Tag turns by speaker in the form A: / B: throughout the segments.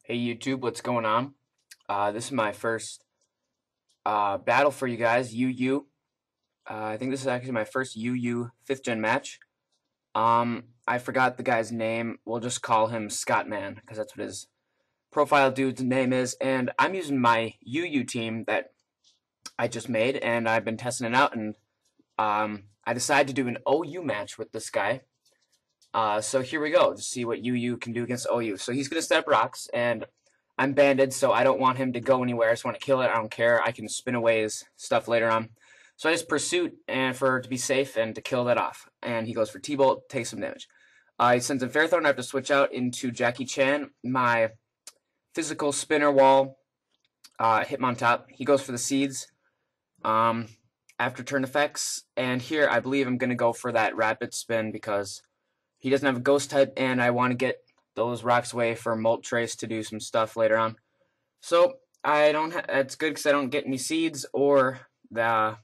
A: Hey YouTube, what's going on? This is my first battle for you guys, UU. I think this is actually my first UU 5th gen match. I forgot the guy's name. We'll just call him Scottman, because that's what his profile dude's name is. And I'm using my UU team that I just made, and I've been testing it out, and I decided to do an OU match with this guy. So here we go to see what UU can do against OU. So he's going to set up rocks, and I'm banded, so I don't want him to go anywhere. I just want to kill it. I don't care. I can spin away his stuff later on. So I just pursuit and for to be safe and to kill that off. And he goes for T-Bolt, takes some damage. He sends in Fair Throw, and I have to switch out into Jackie Chan. My physical spinner wall, hit him on top. He goes for the seeds after turn effects. And here I believe I'm going to go for that rapid spin because he doesn't have a ghost type, and I want to get those rocks away for Moltres to do some stuff later on. So I don't. That's good because I don't get any seeds or the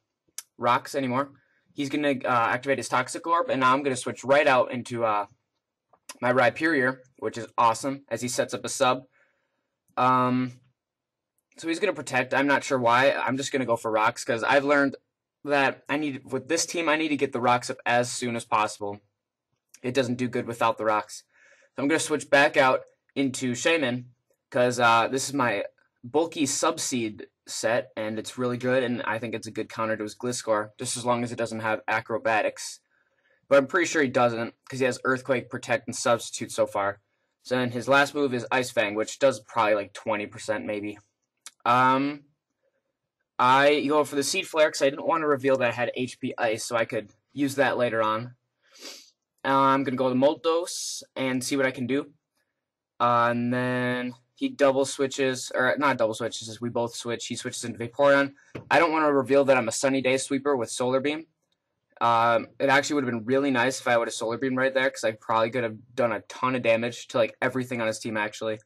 A: rocks anymore. He's gonna activate his Toxic Orb, and now I'm gonna switch right out into my Rhyperior, which is awesome as he sets up a sub. So he's gonna protect. I'm not sure why. I'm just gonna go for rocks because I've learned that with this team I need to get the rocks up as soon as possible. It doesn't do good without the rocks. So I'm going to switch back out into Shaman because this is my bulky Subseed set, and it's really good, and I think it's a good counter to his Gliscor, just as long as it doesn't have Acrobatics. But I'm pretty sure he doesn't because he has Earthquake, Protect, and Substitute so far. So then his last move is Ice Fang, which does probably like 20% maybe. I go for the Seed Flare because I didn't want to reveal that I had HP Ice, so I could use that later on. I'm going to go to Moltos and see what I can do. And then he double switches, or not double switches, we both switch. He switches into Vaporeon. I don't want to reveal that I'm a Sunny Day sweeper with Solar Beam. It actually would have been really nice if I would have Solar Beam right there, because I probably could have done a ton of damage to like everything on his team, actually.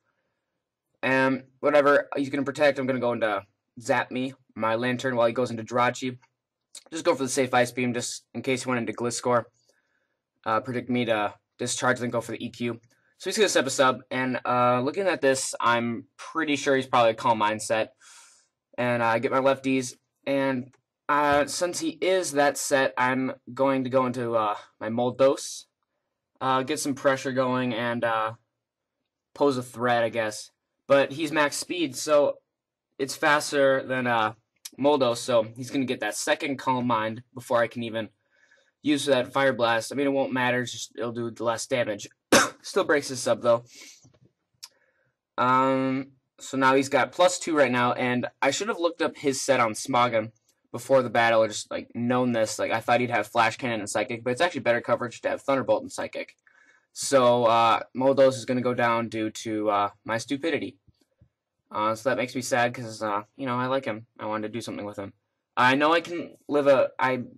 A: And whatever, he's going to protect. I'm going to go into Zap Me, my Lantern, while he goes into Jirachi. Just go for the safe Ice Beam, just in case he went into Gliscor. Predict me to discharge, then go for the EQ. So he's going to step a sub, and looking at this, I'm pretty sure he's probably a Calm Mindset. And I get my lefties, and since he is that set, I'm going to go into my Moldos, get some pressure going, and pose a threat, I guess. But he's max speed, so it's faster than Moldos, so he's going to get that second Calm Mind before I can even use that Fire Blast. I mean, it won't matter. It'll do less damage. Still breaks his sub, though. So now he's got +2 right now, and I should have looked up his set on Smogon before the battle, or just, like, known this. Like, I thought he'd have Flash Cannon and Psychic, but it's actually better coverage to have Thunderbolt and Psychic. So, Moldos is going to go down due to my stupidity. So that makes me sad, because, you know, I like him. I wanted to do something with him. I know I can live I'm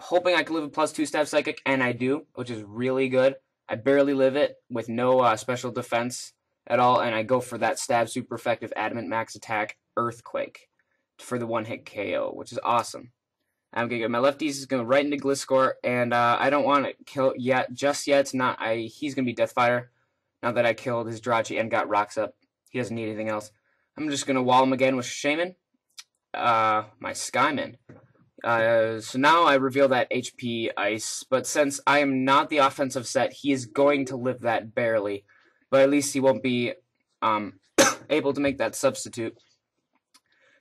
A: hoping I can live a +2 stab Psychic, and I do, which is really good. I barely live it with no special defense at all, and I go for that stab super effective Adamant Max Attack Earthquake for the one-hit KO, which is awesome. I'm going to get my lefties, he's going to right into Gliscor, and I don't want to kill yet, just yet. He's going to be Deathfire now that I killed his Jirachi and got rocks up. He doesn't need anything else. I'm just going to wall him again with Shaman, my Skyman. So now I reveal that HP Ice, but since I am not the offensive set, he is going to live that barely. But at least he won't be able to make that substitute.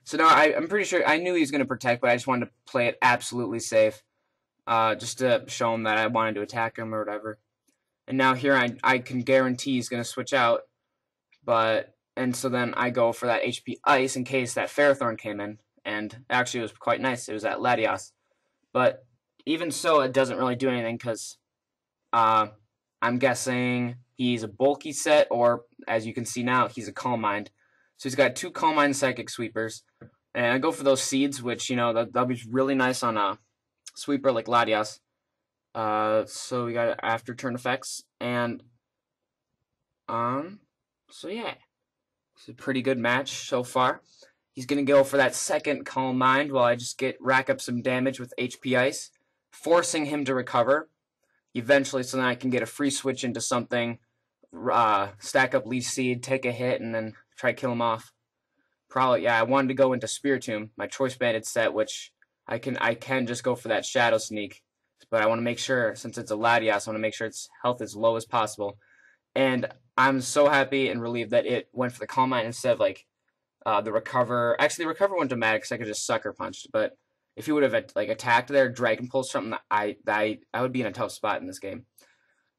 A: So now I'm pretty sure I knew he was going to protect, but I just wanted to play it absolutely safe. Just to show him that I wanted to attack him or whatever. And now here I can guarantee he's going to switch out. And so then I go for that HP Ice in case that Ferrothorn came in. And actually, it was quite nice. It was at Latios. But even so, it doesn't really do anything because I'm guessing he's a bulky set, or as you can see now, he's a Calm Mind. So he's got 2 Calm Mind Psychic Sweepers. And I go for those seeds, which, you know, that'll be really nice on a sweeper like Latios. So we got after turn effects. And, so yeah. It's a pretty good match so far. He's going to go for that second Calm Mind while I just rack up some damage with HP Ice, forcing him to recover eventually, so then I can get a free switch into something stack up Leech Seed, take a hit, and then try to kill him off. Probably, yeah, I wanted to go into Spiritomb, my Choice Banded set, which I can just go for that Shadow Sneak. But I want to make sure, since it's a Latias, I want to make sure its health is low as possible. And I'm so happy and relieved that it went for the Calm Mind instead of, like, the Recover. Actually, the Recover went to mad because I could just Sucker Punched. But if he would have, like, attacked there, Dragon Pulse something, I would be in a tough spot in this game.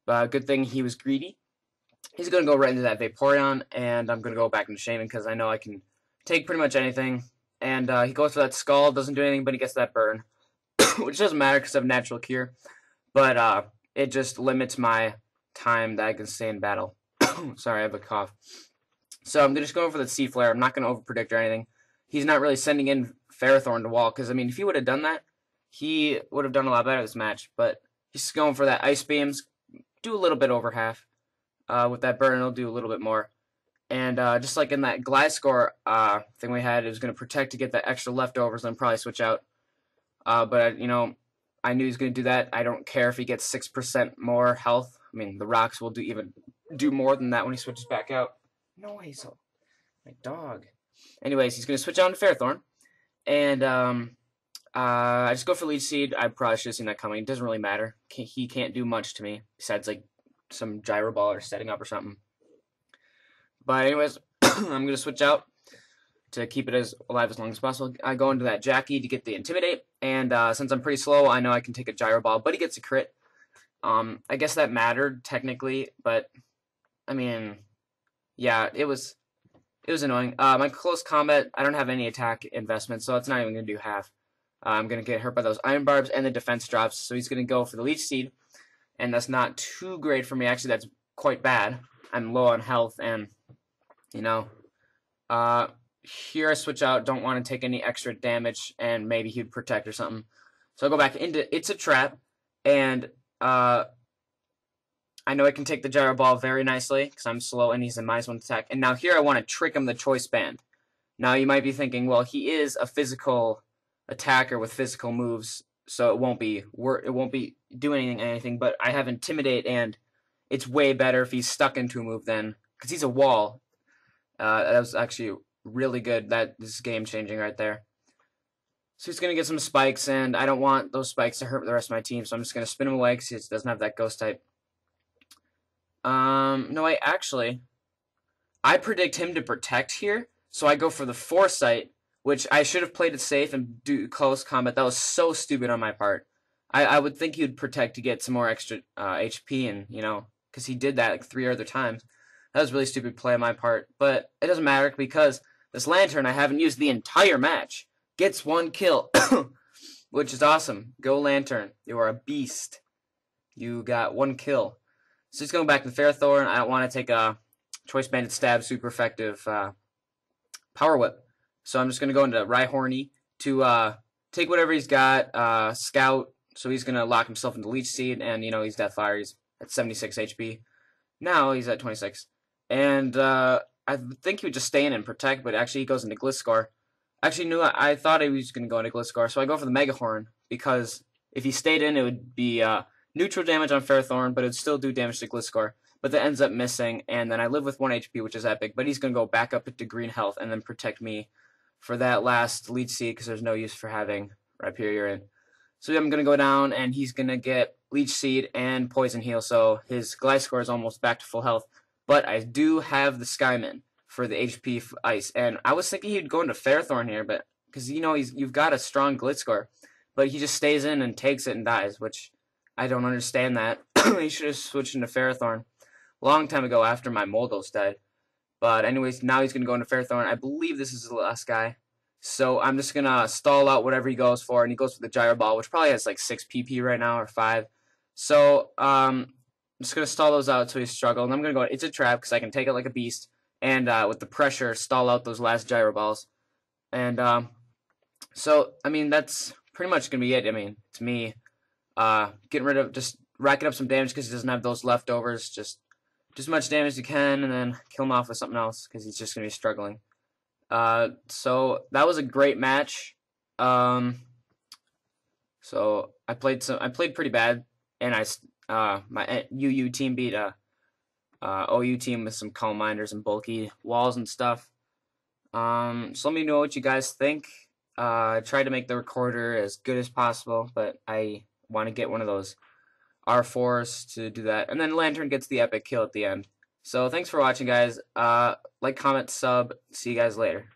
A: But good thing he was greedy. He's going to go right into that Vaporeon, and I'm going to go back into Shaman because I know I can take pretty much anything. And he goes for that Skull, doesn't do anything, but he gets that Burn, which doesn't matter because I have Natural Cure. But it just limits my time that I can stay in battle. Sorry, I have a cough. So I'm just going for the Sea Flare. I'm not going to overpredict or anything. He's not really sending in Ferrothorn to wall, because, I mean, if he would have done that, he would have done a lot better this match. But he's going for that Ice Beams, do a little bit over half. With that Burn, it'll do a little bit more. And just like in that Gliscor thing we had, it was going to protect to get that extra leftovers and probably switch out. But, you know, I knew he was going to do that. I don't care if he gets 6% more health. I mean, the rocks will do more than that when he switches back out. No, Hazel. My dog. Anyways, he's going to switch out to Ferrothorn. And I just go for Leech Seed. I probably should have seen that coming. It doesn't really matter. He can't do much to me besides, like, some Gyro Ball or setting up or something. But anyways, I'm going to switch out to keep it as alive as long as possible. I go into that Jackie to get the Intimidate, and since I'm pretty slow, I know I can take a Gyro Ball, but he gets a crit. I guess that mattered, technically, but, I mean, yeah, it was annoying. My close combat, I don't have any attack investment, so it's not even going to do half. I'm going to get hurt by those Iron Barbs and the defense drops, so he's going to go for the Leech Seed, and that's not too great for me. Actually, that's quite bad. I'm low on health, and, you know, here I switch out, don't want to take any extra damage, and maybe he'd protect or something. So I go back into It's a Trap, and I know I can take the Gyro Ball very nicely, because I'm slow and he's a -1 attack. And now here I want to trick him the Choice Band. Now you might be thinking, well, he is a physical attacker with physical moves, so it won't be doing anything, but I have Intimidate, and it's way better if he's stuck into a move then, because he's a wall. That was actually really good. That is game-changing right there. So he's going to get some spikes, and I don't want those spikes to hurt the rest of my team, so I'm just going to spin him away because he doesn't have that ghost type. No, I predict him to protect here, so I go for the Foresight, which I should have played it safe and do close combat. That was so stupid on my part. I would think he would protect to get some more extra HP, and, you know, because he did that like 3 other times. That was a really stupid play on my part, but it doesn't matter because this Lantern I haven't used the entire match gets 1 kill, which is awesome. Go Lantern. You are a beast. You got 1 kill. So he's going back to Ferrothorn. I don't want to take a Choice Banded Stab, super effective Power Whip. So I'm just going to go into Rhyhorny to take whatever he's got, Scout. So he's going to lock himself into Leech Seed, and, you know, he's Deathfire. He's at 76 HP. Now he's at 26. And I think he would just stay in and protect, but actually he goes into Gliscor. Actually, I thought he was going to go into Gliscor, so I go for the Mega Horn, because if he stayed in, it would be neutral damage on Ferrothorn, but it would still do damage to Gliscor. But that ends up missing, and then I live with 1 HP, which is epic, but he's going to go back up into green health and then protect me for that last Leech Seed, because there's no use for having Rhyperior. So I'm going to go down, and he's going to get Leech Seed and Poison Heal, so his Gliscor is almost back to full health. But I do have the Skyman for the HP Ice, and I was thinking he'd go into Ferrothorn here, but because, you know, you've got a strong Gliscor, but he just stays in and takes it and dies, which I don't understand that. He should have switched into Ferrothorn a long time ago after my Moldos died. But anyways, now he's going to go into Ferrothorn. I believe this is the last guy. So I'm just going to stall out whatever he goes for, and he goes for the Gyro Ball, which probably has like 6 PP right now, or 5. So I'm just going to stall those out until he struggles. And I'm going to go, It's a Trap, because I can take it like a beast, and with the pressure, stall out those last Gyro Balls. And so, I mean, that's pretty much going to be it. I mean, it's me getting rid of, just racking up some damage because he doesn't have those leftovers. Just as much damage as you can, and then kill him off with something else, because he's just going to be struggling. So that was a great match. So I played pretty bad, and my UU team beat OU team with some calm minders and bulky walls and stuff. So let me know what you guys think. I tried to make the recorder as good as possible, but I want to get one of those R4s to do that. And then Lantern gets the epic kill at the end. So thanks for watching, guys. Like, comment, sub. See you guys later.